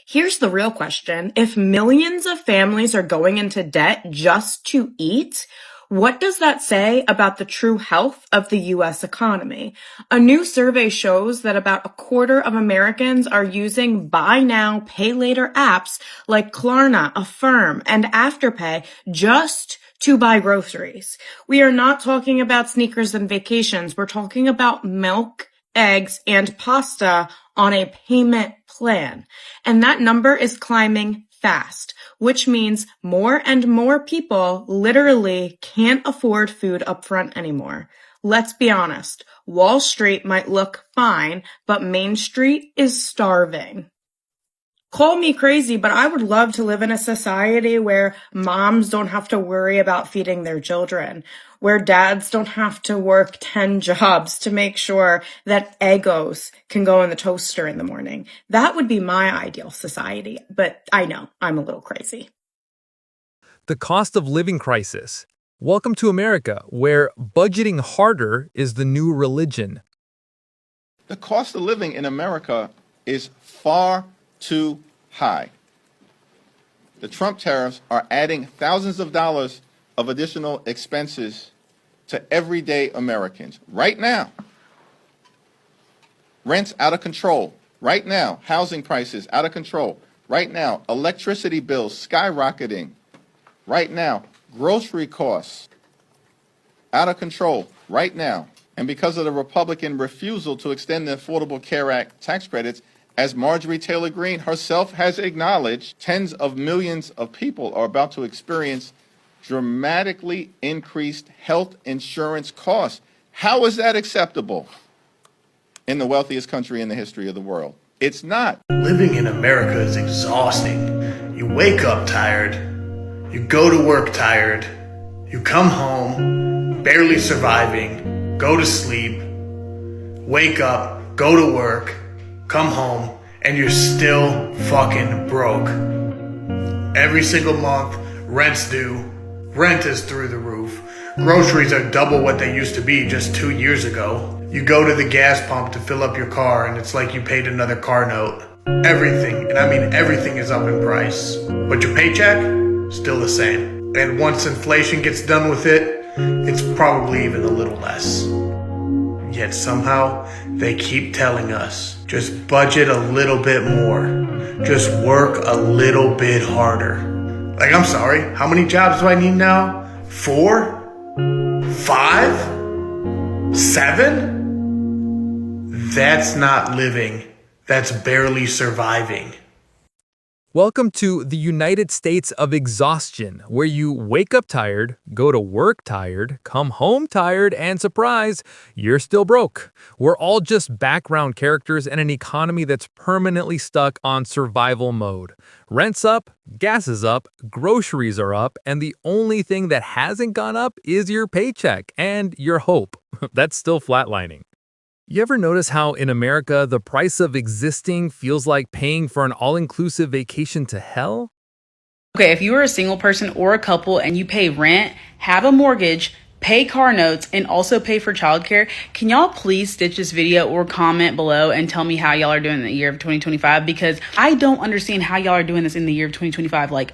Here's the real question. If millions of families are going into debt just to eat, what does that say about the true health of the U.S. economy? A new survey shows that about a quarter of Americans are using buy now, pay later apps like Klarna, Affirm, and Afterpay just to buy groceries. We are not talking about sneakers and vacations. We're talking about milk, eggs, and pasta on a payment plan. And that number is climbing fast, which means more and more people literally can't afford food up front anymore. Let's be honest, Wall Street might look fine, but Main Street is starving. Call me crazy, but I would love to live in a society where moms don't have to worry about feeding their children, where dads don't have to work 10 jobs to make sure that Eggos can go in the toaster in the morning. That would be my ideal society, but I know I'm a little crazy. The cost of living crisis. Welcome to America, where budgeting harder is the new religion. The cost of living in America is far too high. The Trump tariffs are adding thousands of dollars of additional expenses to everyday Americans. Right now, rents out of control. Right now, housing prices out of control. Right now, electricity bills skyrocketing. Right now, grocery costs out of control. Right now. And because of the Republican refusal to extend the Affordable Care Act tax credits, as Marjorie Taylor Greene herself has acknowledged, tens of millions of people are about to experience dramatically increased health insurance costs. How is that acceptable in the wealthiest country in the history of the world? It's not. Living in America is exhausting. You wake up tired, you go to work tired, you come home barely surviving, go to sleep, wake up, go to work, come home, and you're still fucking broke. Every single month, rent's due. Rent is through the roof. Groceries are double what they used to be just 2 years ago. You go to the gas pump to fill up your car, and it's like you paid another car note. Everything, and I mean everything, is up in price. But your paycheck, still the same. And once inflation gets done with it, it's probably even a little less. Yet somehow, they keep telling us, just budget a little bit more. Just work a little bit harder. Like, I'm sorry, how many jobs do I need now? 4? 5? 7? That's not living. That's barely surviving. Welcome to the United States of exhaustion, where you wake up tired, go to work tired, come home tired, and surprise, you're still broke. We're all just background characters in an economy that's permanently stuck on survival mode. Rent's up, gas is up, groceries are up, and the only thing that hasn't gone up is your paycheck and your hope. That's still flatlining. You ever notice how in America the price of existing feels like paying for an all-inclusive vacation to hell? Okay, if you are a single person or a couple and you pay rent, have a mortgage, pay car notes, and also pay for childcare, can y'all please stitch this video or comment below and tell me how y'all are doing in the year of 2025? Because I don't understand how y'all are doing this in the year of 2025. Like,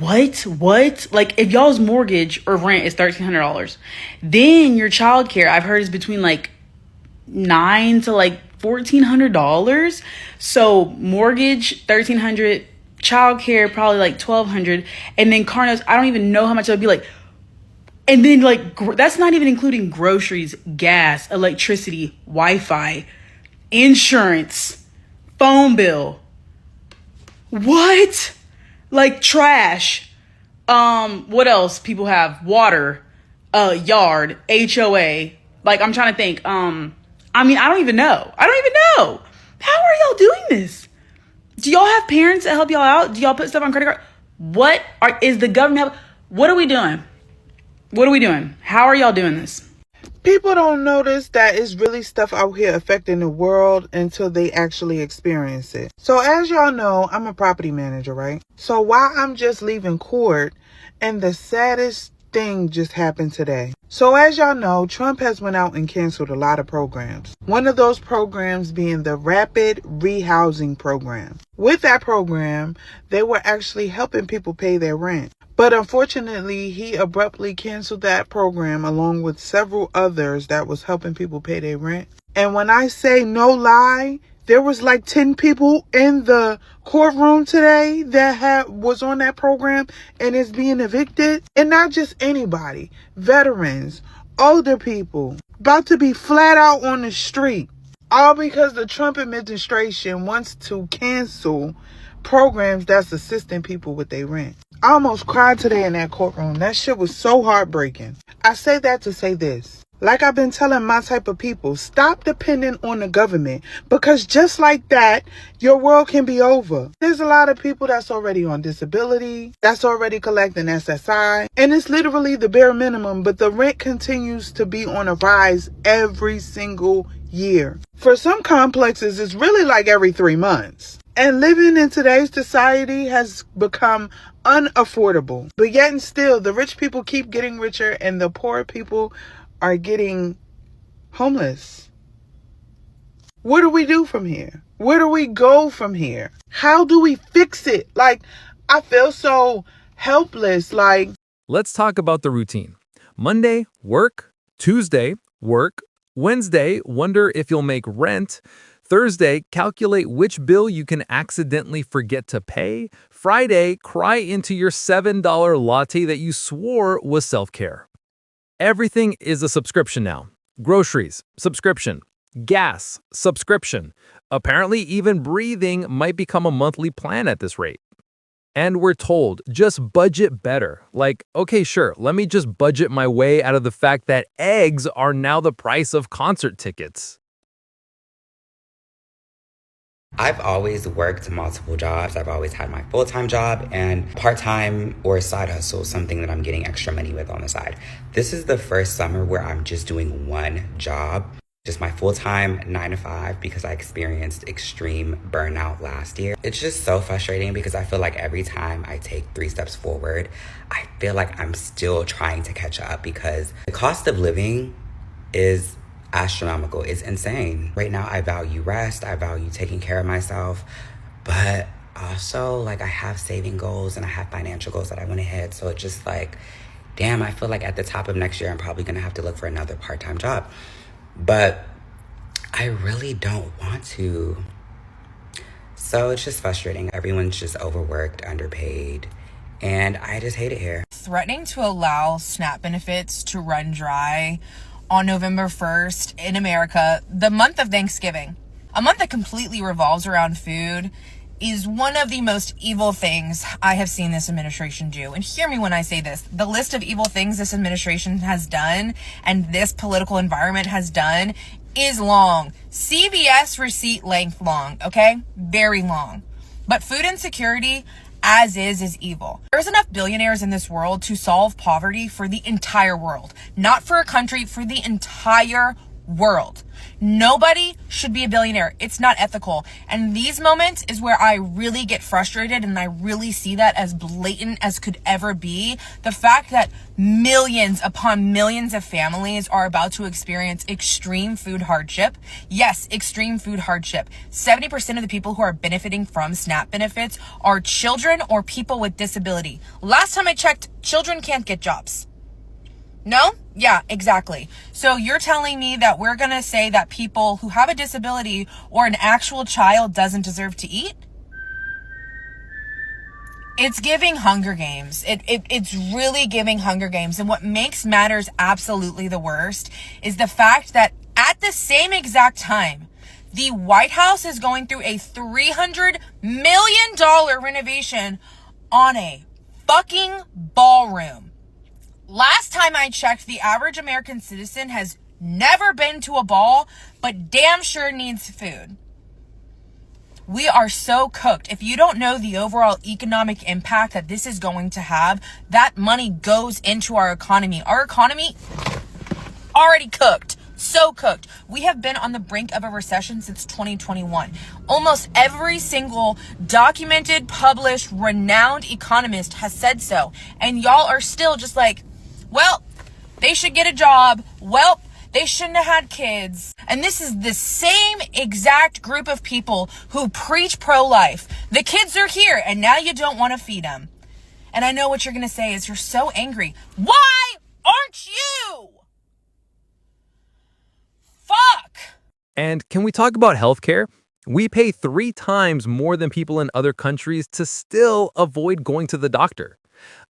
what? Like, if y'all's mortgage or rent is $1,300, then your childcare, I've heard, is between like $900 to like $1,400. So mortgage $1,300, childcare probably like $1,200, and then car notes, I don't even know how much it would be like. And then like that's not even including groceries, gas, electricity, Wi-Fi, insurance, phone bill. What? Like trash. What else people have? Water, yard, HOA. Like, I'm trying to think. I mean, I don't even know. How are y'all doing this? Do y'all have parents that help y'all out? Do y'all put stuff on credit card? Is the government? What are we doing? How are y'all doing this? People don't notice that it's really stuff out here affecting the world until they actually experience it. So as y'all know, I'm a property manager, right? So while I'm just leaving court, and the saddest thing just happened today. So as y'all know, Trump has went out and canceled a lot of programs. One of those programs being the rapid rehousing program. With that program, they were actually helping people pay their rent. But unfortunately, he abruptly canceled that program along with several others that was helping people pay their rent. And when I say no lie, there was like 10 people in the courtroom today that was on that program and is being evicted. And not just anybody. Veterans, older people, about to be flat out on the street. All because the Trump administration wants to cancel programs that's assisting people with their rent. I almost cried today in that courtroom. That shit was so heartbreaking. I say that to say this. Like I've been telling my type of people, stop depending on the government, because just like that, your world can be over. There's a lot of people that's already on disability, that's already collecting SSI, and it's literally the bare minimum, but the rent continues to be on a rise every single year. For some complexes, it's really like every 3 months. And living in today's society has become unaffordable. But yet and still, the rich people keep getting richer and the poor people are getting homeless. What do we do from here? Where do we go from here? How do we fix it? Like, I feel so helpless. Like, let's talk about the routine. Monday, work. Tuesday, work. Wednesday, wonder if you'll make rent. Thursday, calculate which bill you can accidentally forget to pay. Friday, cry into your $7 latte that you swore was self-care. Everything is a subscription now. Groceries, subscription. Gas, subscription. Apparently, even breathing might become a monthly plan at this rate. And we're told, just budget better. Like, okay, sure, let me just budget my way out of the fact that eggs are now the price of concert tickets. I've always worked multiple jobs. I've always had my full-time job and part-time or side hustle, something that I'm getting extra money with on the side. This is the first summer where I'm just doing one job, just my full-time 9 to 5, because I experienced extreme burnout last year. It's just so frustrating because I feel like every time I take 3 steps forward, I feel like I'm still trying to catch up because the cost of living is astronomical. It's insane. Right now, I value rest. I value taking care of myself. But also, like, I have saving goals and I have financial goals that I want to hit. So it's just like, damn, I feel like at the top of next year, I'm probably going to have to look for another part-time job. But I really don't want to. So it's just frustrating. Everyone's just overworked, underpaid, and I just hate it here. Threatening to allow SNAP benefits to run dry on November 1st in America, the month of Thanksgiving, a month that completely revolves around food, is one of the most evil things I have seen this administration do. And hear me when I say this. The list of evil things this administration has done and this political environment has done is long. CVS receipt length long, okay? Very long. But food insecurity, as is evil. There's enough billionaires in this world to solve poverty for the entire world. Not for a country, for the entire world. Nobody should be a billionaire. It's not ethical. And these moments is where I really get frustrated, and I really see that as blatant as could ever be. The fact that millions upon millions of families are about to experience extreme food hardship. Yes, extreme food hardship. 70% of the people who are benefiting from SNAP benefits are children or people with disability. Last time I checked, children can't get jobs. No? Yeah, exactly. So you're telling me that we're going to say that people who have a disability or an actual child doesn't deserve to eat? It's giving Hunger Games. It's really giving Hunger Games. And what makes matters absolutely the worst is the fact that at the same exact time, the White House is going through a $300 million renovation on a fucking ballroom. Last time I checked, the average American citizen has never been to a ball, but damn sure needs food. We are so cooked. If you don't know the overall economic impact that this is going to have, that money goes into our economy. Our economy already cooked. So cooked. We have been on the brink of a recession since 2021. Almost every single documented, published, renowned economist has said so. And y'all are still just like, Well, they should get a job. Well, they shouldn't have had kids. And this is the same exact group of people who preach pro-life. The kids are here and now you don't want to feed them. And I know what you're going to say is you're so angry. Why aren't you? Fuck. And can we talk about healthcare? We pay 3 times more than people in other countries to still avoid going to the doctor.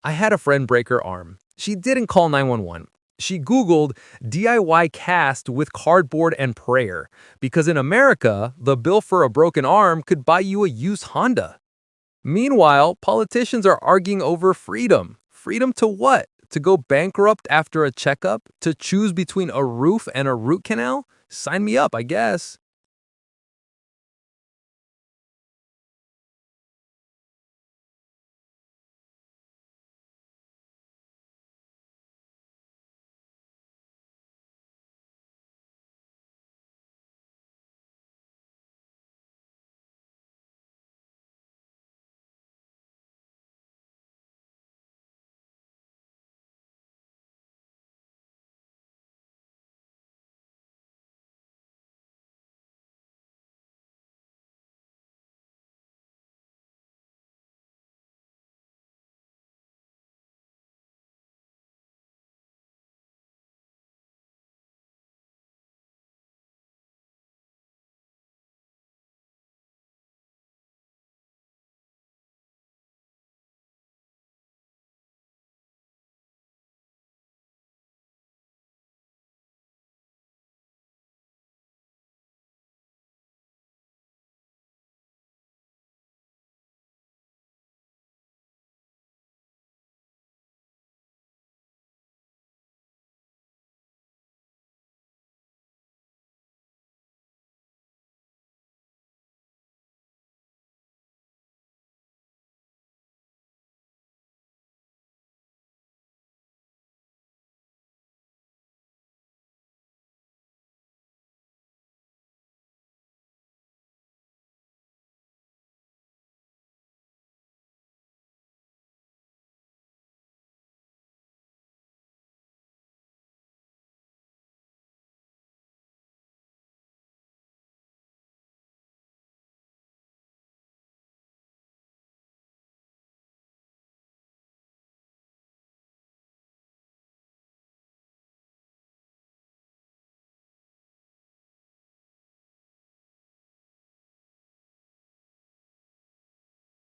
I had a friend break her arm. She didn't call 911. She Googled DIY cast with cardboard and prayer because in America, the bill for a broken arm could buy you a used Honda. Meanwhile, politicians are arguing over freedom. Freedom to what? To go bankrupt after a checkup? To choose between a roof and a root canal? Sign me up, I guess.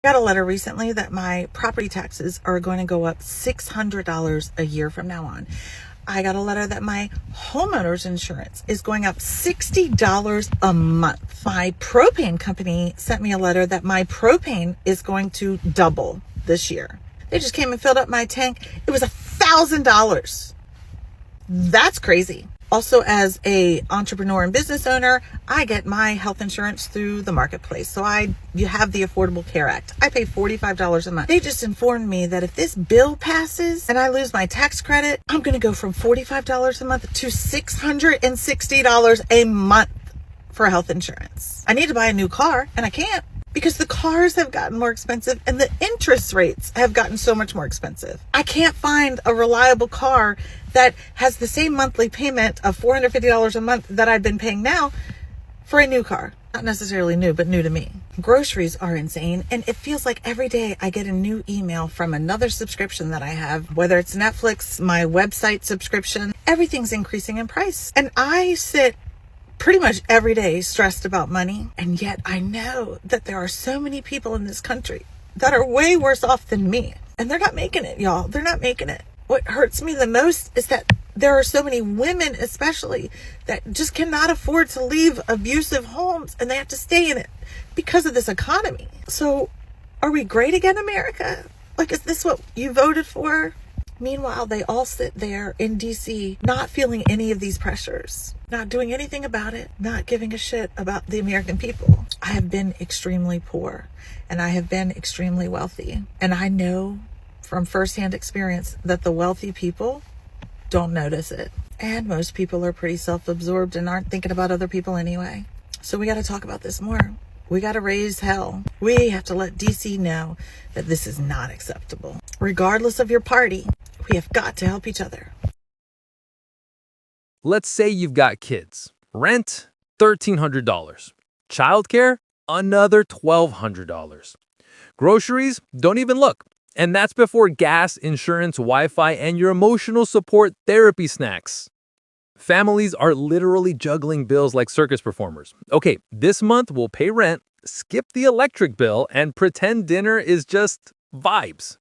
I got a letter recently that my property taxes are going to go up $600 a year from now on. I got a letter that my homeowner's insurance is going up $60 a month. My propane company sent me a letter that my propane is going to double this year. They just came and filled up my tank. It was $1,000. That's crazy. Also, as a entrepreneur and business owner, I get my health insurance through the marketplace. So you have the Affordable Care Act. I pay $45 a month. They just informed me that if this bill passes and I lose my tax credit, I'm going to go from $45 a month to $660 a month for health insurance. I need to buy a new car and I can't because the cars have gotten more expensive and the interest rates have gotten so much more expensive. I can't find a reliable car that has the same monthly payment of $450 a month that I've been paying now for a new car. Not necessarily new, but new to me. Groceries are insane, and it feels like every day I get a new email from another subscription that I have, whether it's Netflix, my website subscription, everything's increasing in price. And I sit pretty much every day stressed about money, and yet I know that there are so many people in this country that are way worse off than me, and they're not making it, y'all. They're not making it. What hurts me the most is that there are so many women, especially, that just cannot afford to leave abusive homes and they have to stay in it because of this economy. So are we great again, America? Like, is this what you voted for? Meanwhile, they all sit there in DC, not feeling any of these pressures, not doing anything about it, not giving a shit about the American people. I have been extremely poor and I have been extremely wealthy. And I know from firsthand experience that the wealthy people don't notice it. And most people are pretty self-absorbed and aren't thinking about other people anyway. So we got to talk about this more. We got to raise hell. We have to let DC know that this is not acceptable. Regardless of your party, we have got to help each other. Let's say you've got kids. Rent, $1,300. Childcare, another $1,200. Groceries, don't even look. And that's before gas, insurance, Wi-Fi, and your emotional support therapy snacks. Families are literally juggling bills like circus performers. Okay, this month we'll pay rent, skip the electric bill, and pretend dinner is just vibes.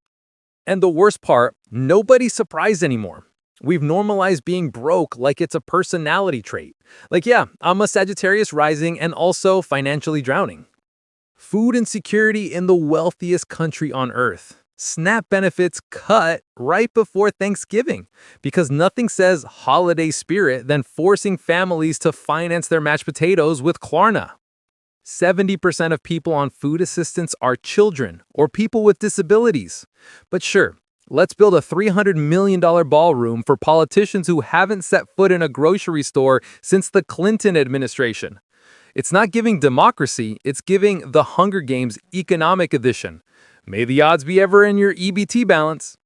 And the worst part, nobody's surprised anymore. We've normalized being broke like it's a personality trait. Like, yeah, I'm a Sagittarius rising and also financially drowning. Food insecurity in the wealthiest country on earth. SNAP benefits cut right before Thanksgiving because nothing says holiday spirit than forcing families to finance their mashed potatoes with Klarna. 70% of people on food assistance are children or people with disabilities. But sure, let's build a $300 million ballroom for politicians who haven't set foot in a grocery store since the Clinton administration. It's not giving democracy, it's giving the Hunger Games economic edition. May the odds be ever in your EBT balance.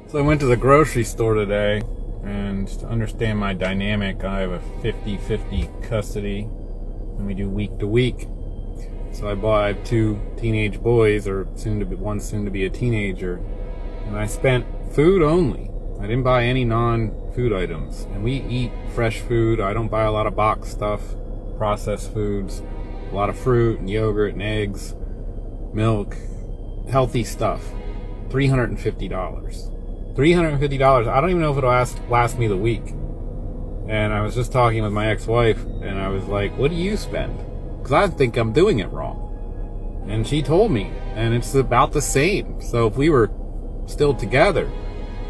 So I went to the grocery store today, and to understand my dynamic, I have a 50-50 custody, and we do week to week. So I have two teenage boys, or one soon to be a teenager, and I spent food only. I didn't buy any non-food items, and we eat fresh food. I don't buy a lot of boxed stuff, processed foods, a lot of fruit and yogurt and eggs, milk, healthy stuff. $350. $350. I don't even know if it'll last me the week. And I was just talking with my ex-wife, and I was like, what do you spend? Because I think I'm doing it wrong. And she told me, and it's about the same. So if we were still together,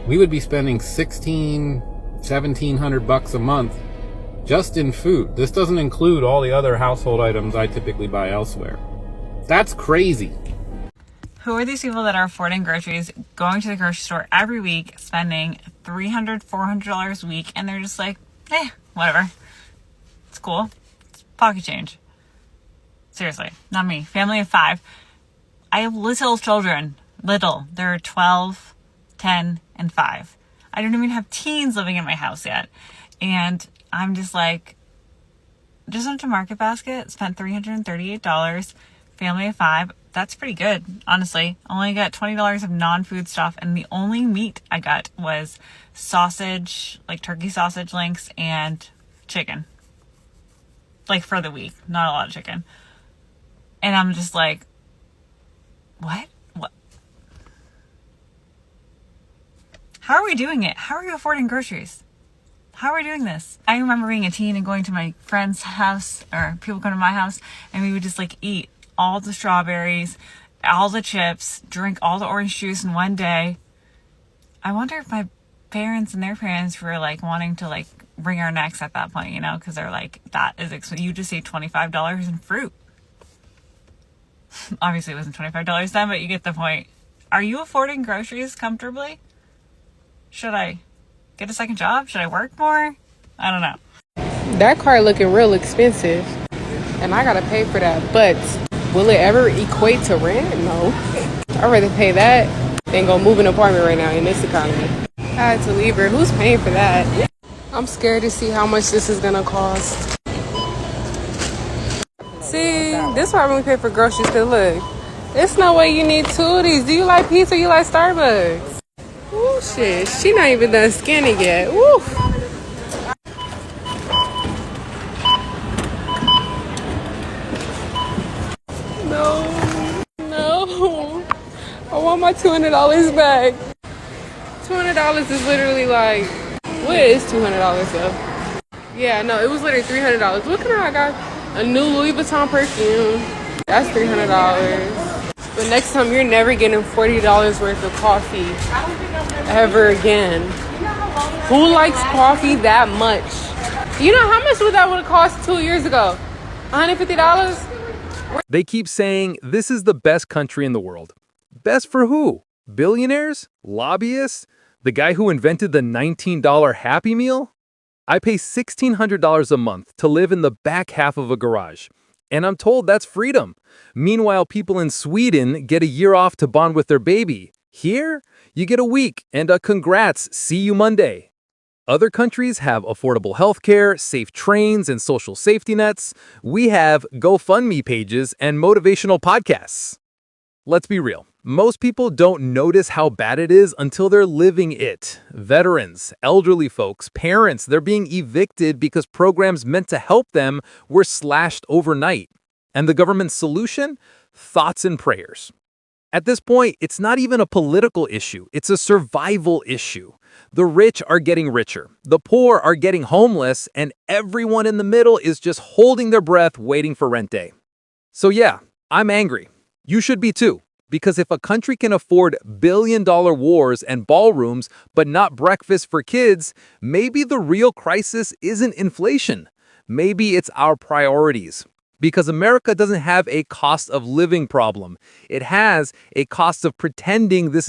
we would be spending $1,700 a month just in food. This doesn't include all the other household items I typically buy elsewhere. That's crazy. Who are these people that are affording groceries, going to the grocery store every week, spending $300, $400 a week, and they're just like, whatever. It's cool. It's pocket change. Seriously, not me. Family of 5. I have little children. Little. They're 12, 10, and 5. I don't even have teens living in my house yet. And I'm just like, just went to Market Basket, spent $338. Family of 5. That's pretty good, honestly. Only got $20 of non-food stuff, and the only meat I got was sausage, like turkey sausage links, and chicken. Like for the week, not a lot of chicken. And I'm just like, what? How are we doing it? How are you affording groceries? How are we doing this? I remember being a teen and going to my friend's house, or people come to my house, and we would just like eat all the strawberries, all the chips, drink all the orange juice in one day. I wonder if my parents and their parents were like wanting to like bring our necks at that point, because they're like, that is expensive. You just ate $25 in fruit. Obviously it wasn't $25 then, but you get the point. Are you affording groceries comfortably? Should I get a second job? Should I work more? I don't know. That car looking real expensive, and I gotta pay for that, but will it ever equate to rent? No. I'd rather pay that than go move an apartment right now in this economy. I had to leave her. Who's paying for that? I'm scared to see how much this is gonna cost. See, this is why we pay for groceries, because look, there's no way you need 2 of these. Do you like pizza or you like Starbucks? Ooh, shit. She not even done scanning yet. Woo. No. I want my $200 back. $200 is literally like, what is $200 though? Yeah, no, it was literally $300. Look at her, I got a new Louis Vuitton perfume. That's $300. But next time you're never getting $40 worth of coffee ever again. Who likes coffee that much? You know how much would that would have cost 2 years ago? $150? They keep saying this is the best country in the world. Best for who? Billionaires? Lobbyists? The guy who invented the $19 Happy Meal? I pay $1,600 a month to live in the back half of a garage. And I'm told that's freedom. Meanwhile, people in Sweden get a year off to bond with their baby. Here, you get a week and a congrats, see you Monday. Other countries have affordable healthcare, safe trains, and social safety nets. We have GoFundMe pages and motivational podcasts. Let's be real. Most people don't notice how bad it is until they're living it. Veterans, elderly folks, parents, they're being evicted because programs meant to help them were slashed overnight. And the government's solution? Thoughts and prayers. At this point, it's not even a political issue, it's a survival issue. The rich are getting richer, the poor are getting homeless, and everyone in the middle is just holding their breath waiting for rent day. So yeah, I'm angry. You should be too. Because if a country can afford billion-dollar wars and ballrooms, but not breakfast for kids, maybe the real crisis isn't inflation. Maybe it's our priorities. Because America doesn't have a cost of living problem. It has a cost of pretending this is